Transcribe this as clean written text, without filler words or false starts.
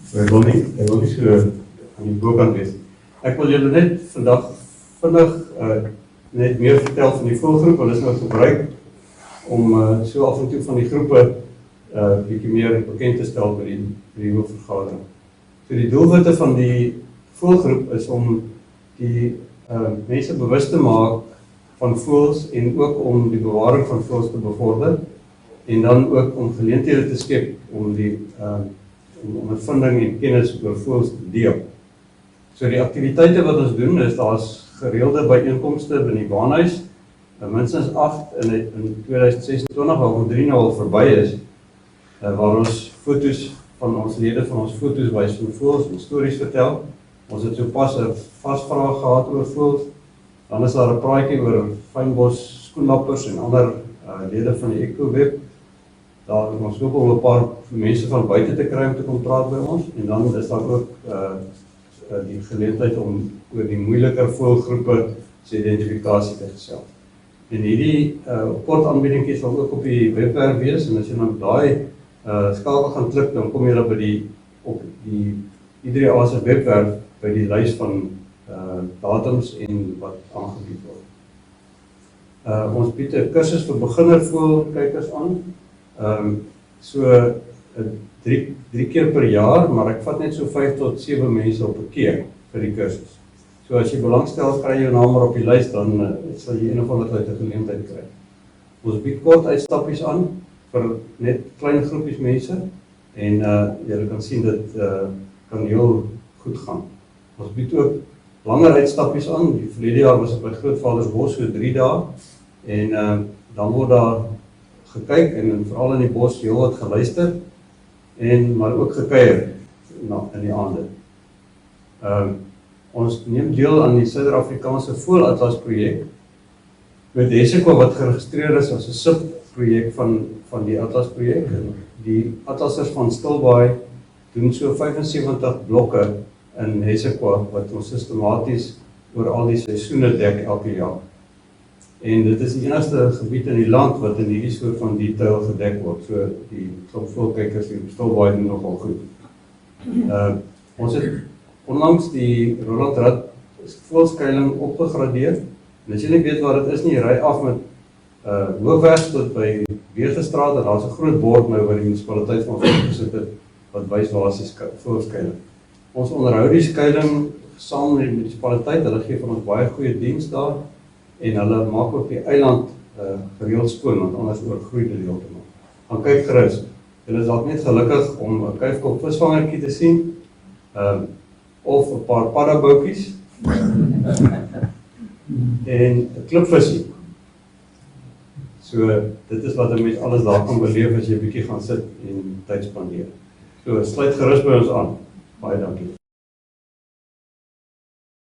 Hy wil nie so aan die bokant wees. Ek wil julle net vandag vinnig net meer vertel van die voëlgroep. Hulle is nou gebruik om so af en toe van die groepe bietjie meer bekend te stel by die hoofvergadering. So die doelwitte van die voëlgroep is om die mense bewus te maak van voëls en ook om die bewaring van voëls te bevorder en dan ook om geleenthede te skep om die om ondervinding en kennis oor voëls te deel. So die aktiwiteite wat ons doen is daar's gereelde byeenkomste by die Baanhuis, minstens 8 in 2026 waarvan 3 nou al verby is, waar ons foto's van ons lede van ons foto's wys van voëls en stories vertel. Ons het so pas 'n vasvraag gehad oor voëls. Dan is daar 'n praatjie oor fynbos skoenlappers en ander lede van die EcoWeb. Daar ons hoop om 'n paar mense van buite te kry om te kom praat by ons en dan is daar ook die geleentheid om oor die moeiliker voëlgroepe se identifikasie te gesels. En hierdie kort aanbiedingkies sal ook op die webwerf wees en as jy nou daai skakel gaan klik dan kom jy dan by op die I3A se webwerf by die lys van datums en wat aangebied word. Ons bied 'n kursus vir beginner voëlkykers aan. So 3 keer per jaar, maar ek vat net so 5 tot 7 mense op 'n keer vir die kursus. So as jy belangstel, kry jou naam maar op die lys, dan sal jy een of ander tyd 'n geleentheid kry. Ons bied kort uitstappies aan vir net klein groepies mense en julle kan sien dit kan heel goed gaan. Ons bied ook langer uitstappies aan. Die verlede jaar was ek by Grootvadersbos so 3 dae en dan word daar gekyk en veral in die bos heel wat geluister en maar ook gekuier in die aande. Ons neem deel aan die Suider-Afrikaanse Voëlatlas projek met Hesequa wat geregistreer is as 'n subprojek van die Atlas projek. Die atlassers van Stilbaai doen so 75 blokke in Hesequa wat ons sistematies oor al die seisoene dek elke jaar. En dit is die enigste gebied in die land wat in hierdie soort van detail gedek word. So die voëlkykers hier op Stilbaai doen nogal goed. Ons het onlangs die Roland Rad voëlskuiling opgegradeer. En as jy nie weet waar dit is nie, jy ry af met Hoogweg tot by Wegestraat en daar's 'n groot bord nou by die munisipaliteit van gesit het wat wys waar is die voëlskuiling. Ons onderhou die skuiling saam met die munisipaliteit. Hulle gee van ons baie goeie diens daar en hulle maak ook die eiland gereeld skoon want anders oorgroei dit heeltemal. Dan kyk gerus. Julle is dalk net gelukkig om 'n kuifkop visvangertjie te sien of 'n paar paddaboutjies en 'n klipvisie. So dit is wat 'n mens alles daar kan beleef as jy 'n bietjie gaan sit en tyd spandeer. So sluit gerus by ons aan. Baie dankie.